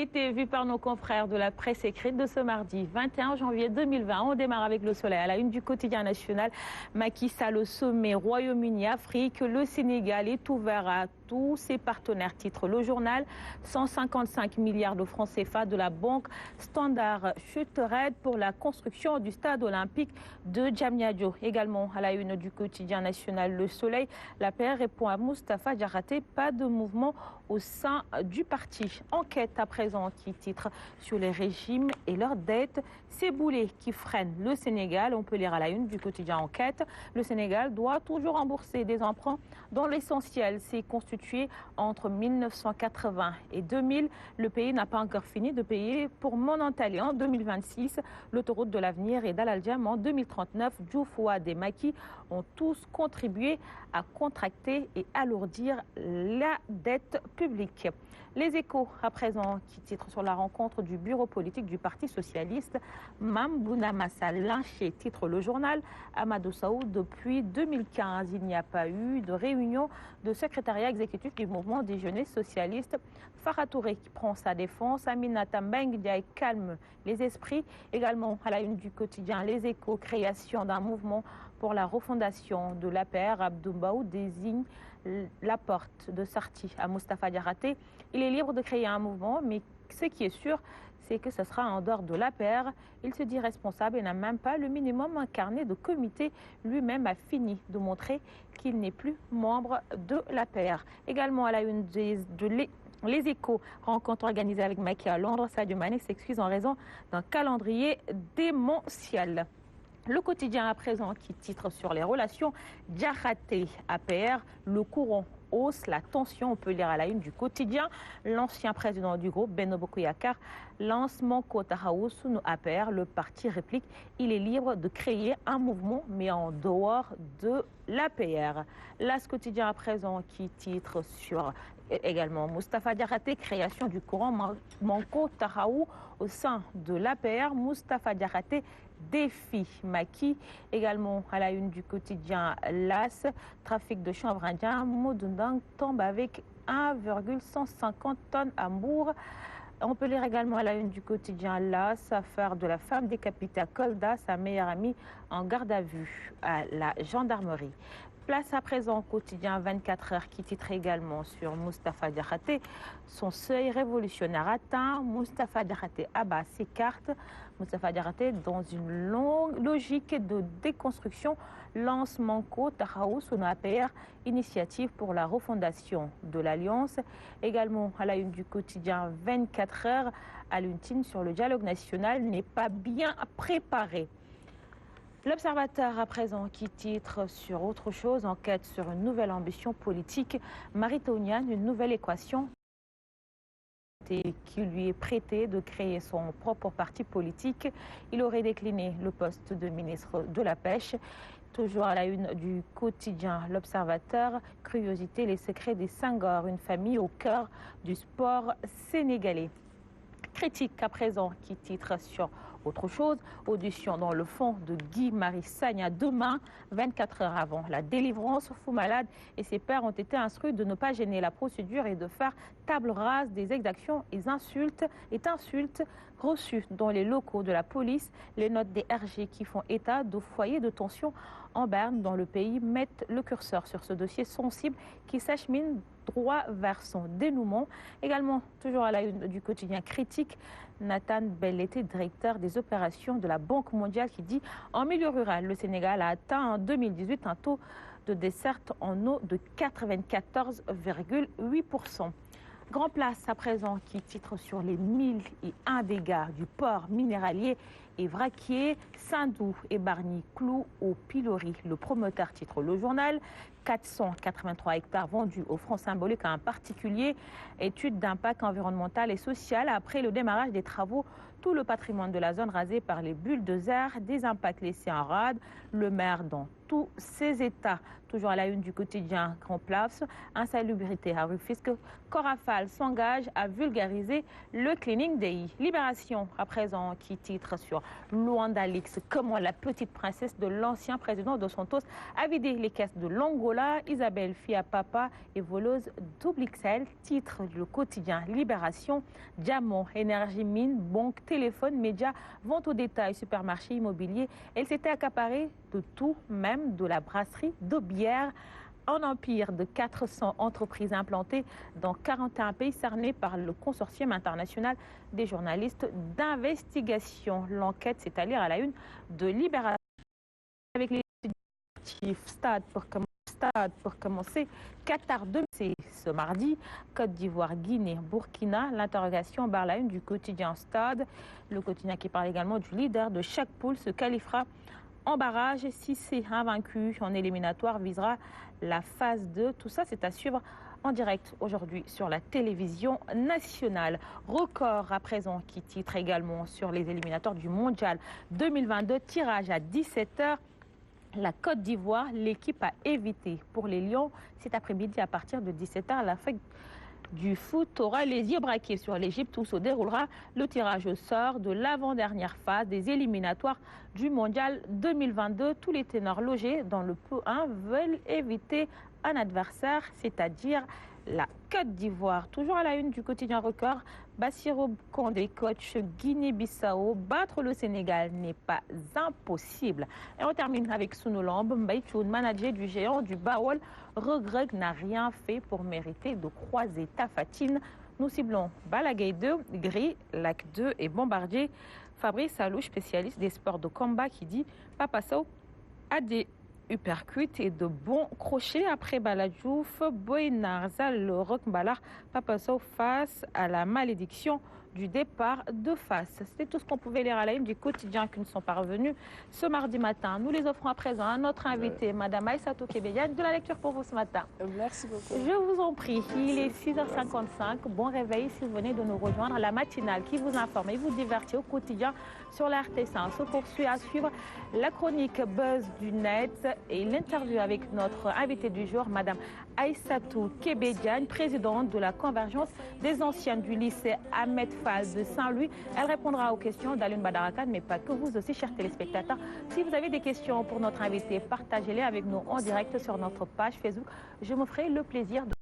L'actualité vue par nos confrères de la presse écrite de ce mardi 21 janvier 2020. On démarre avec le soleil à la une du quotidien national. Macky Sall au sommet Royaume-Uni, Afrique. Le Sénégal est ouvert à tous ses partenaires, titre le journal. 155 milliards de francs CFA de la banque Standard chute raide pour la construction du stade olympique de Diamniadio. Également à la une du quotidien national Le Soleil, l'APR répond à Moustapha Diakhaté, pas de mouvement au sein du parti. Enquête à présent qui titre sur les régimes et leurs dettes. Ces boulets qui freinent le Sénégal. On peut lire à la une du quotidien Enquête. Le Sénégal doit toujours rembourser des emprunts dont l'essentiel s'est constitué entre 1980 et 2000. Le pays n'a pas encore fini de payer pour Monantali en 2026. L'autoroute de l'avenir et Dalal Jamm en 2039. Diouf Wade et Macky ont tous contribué à contracter et alourdir la dette publique. Les Échos à présent qui titrent sur la rencontre du bureau politique du Parti socialiste. Mambouna Massa lynché, titre le journal. Amadou Saoud, depuis 2015, il n'y a pas eu de réunion de secrétariat exécutif du mouvement des jeunesses socialistes. Farah Touré qui prend sa défense. Aminata Mbengue Ndiaye calme les esprits. Également à la une du quotidien Les Échos, création d'un mouvement pour la refondation de l'APR. Abdou Mbaou désigne la porte de sortie à Moustapha Diakhaté. Il est libre de créer un mouvement, mais ce qui est sûr, c'est que ce sera en dehors de l'APR. Il se dit responsable et n'a même pas le minimum incarné de comité. Lui-même a fini de montrer qu'il n'est plus membre de l'APR. Également à la une Les Échos, rencontre organisée avec Macky à Londres. Sadio Mané s'excuse en raison d'un calendrier démentiel. Le quotidien à présent qui titre sur les relations Diakhaté-APR, le courant hausse, la tension, on peut lire à la une du quotidien. L'ancien président du groupe, Benno Bokk Yakaar, lance Manko Taxawu Sunu APR. Le parti réplique, il est libre de créer un mouvement, mais en dehors de l'APR. L'As quotidien à présent qui titre sur également Moustapha Diakhaté, création du courant Manko Taxawu au sein de l'APR. Moustapha Diakhaté défie Macky. Également à la une du quotidien L'As, trafic de chanvre indien. Modundang tombe avec 1,150 tonnes à Mbour. On peut lire également à la une du quotidien L'As, affaire de la femme décapitée à Kolda, sa meilleure amie en garde à vue à la gendarmerie. Place à présent au quotidien 24 heures qui titre également sur Moustapha Diakhaté. Son seuil révolutionnaire atteint. Moustapha Diakhaté abat ses cartes. Moustapha Diakhaté, dans une longue logique de déconstruction, lance Manko Taxawu Sunu APR, initiative pour la refondation de l'Alliance. Également à la une du quotidien 24 heures, Aluntine sur le dialogue national n'est pas bien préparé. L'Observateur à présent qui titre sur autre chose, enquête sur une nouvelle ambition politique maritonienne, une nouvelle équation qui lui est prêtée de créer son propre parti politique. Il aurait décliné le poste de ministre de la Pêche. Toujours à la une du quotidien L'Observateur, curiosité, les secrets des Senghor, une famille au cœur du sport sénégalais. Critique à présent qui titre sur autre chose, audition dans le fond de Guy-Marie Sagna demain, 24 heures avant la délivrance. Fou Malade et ses pairs ont été instruits de ne pas gêner la procédure et de faire table rase des exactions et insultes reçues dans les locaux de la police. Les notes des RG qui font état de foyers de tension en berne dans le pays mettent le curseur sur ce dossier sensible qui s'achemine droit vers son dénouement. Également, toujours à la une du quotidien Critique, Nathan Belleté, directeur des opérations de la Banque mondiale, qui dit en milieu rural, le Sénégal a atteint en 2018 un taux de desserte en eau de 94,8%. Grand Place à présent qui titre sur les 1001 dégâts du port minéralier et vraquier. Saint-Doux et Bargny clouent au pilori. Le promoteur titre le journal. 483 hectares vendus aux francs symboliques à un particulier. Étude d'impact environnemental et social après le démarrage des travaux. Tout le patrimoine de la zone rasé par les bulldozers, des impacts laissés en rade. Le maire dans tous ses états. toujours à la une du quotidien Grand Place, insalubrité à Rufisque, Corafal s'engage à vulgariser le cleaning day. Libération à présent qui titre sur Luanda Leaks, comment la petite princesse de l'ancien président de Santos a vidé les caisses de l'Angola. Isabelle fille à papa et voleuse double XL, titre le quotidien Libération. Diamant, énergie, mine, banque, téléphone, médias, vente au détail, supermarché immobilier. Elle s'était accaparée de tout, même de la brasserie d'Aubière. Un empire de 400 entreprises implantées dans 41 pays cernés par le consortium international des journalistes d'investigation. L'enquête, c'est à lire à la une de Libération avec les stade pour commencer. Qatar 2, c'est ce mardi. Côte d'Ivoire, Guinée, Burkina. L'interrogation barre la une du quotidien Stade. Le quotidien qui parle également du leader de chaque poule se qualifiera en barrage. Si c'est invaincu en éliminatoire, visera la phase 2. Tout ça, c'est à suivre en direct aujourd'hui sur la télévision nationale. Record à présent qui titre également sur les éliminatoires du Mondial 2022. Tirage à 17h. La Côte d'Ivoire, l'équipe a évité pour les Lions cet après-midi à partir de 17h. La fête du foot aura les yeux braqués sur l'Égypte où se déroulera le tirage au sort de l'avant-dernière phase des éliminatoires du Mondial 2022. Tous les ténors logés dans le pot 1 veulent éviter un adversaire, c'est-à-dire la Côte d'Ivoire. Toujours à la une du quotidien Record, Bassirou Kondé, coach Guinée-Bissau, battre le Sénégal n'est pas impossible. Et on termine avec Sunulamb, Mbaïchoun, manager du géant du Bawol, regrette n'a rien fait pour mériter de croiser Tafatine. Nous ciblons Balagay 2, Gris, Lac 2 et Bombardier. Fabrice Alouche, spécialiste des sports de combat, qui dit Papa Sow a des uppercut et de bons crochets après Baladjouf, Boynar, Zal, Rock Balar, Papa Sow face à la malédiction du départ de face. C'était tout ce qu'on pouvait lire à la une du quotidien qui nous sont parvenus ce mardi matin. Nous les offrons à présent à notre invitée, Madame Aïssatou Kébédiane, de la lecture pour vous ce matin. Merci beaucoup. Je vous en prie, il est 6h55. Bon réveil si vous venez de nous rejoindre. La matinale qui vous informe et vous divertit au quotidien sur la RT5 se poursuit. À suivre la chronique Buzz du net et l'interview avec notre invitée du jour, Madame Aïssatou Kébédiane, présidente de la convergence des anciennes du lycée Ahmed Fall de Saint-Louis. Elle répondra aux questions d'Alioune Badarakan, mais pas que, vous aussi, chers téléspectateurs. Si vous avez des questions pour notre invité, partagez-les avec nous en direct sur notre page Facebook. Je me ferai le plaisir de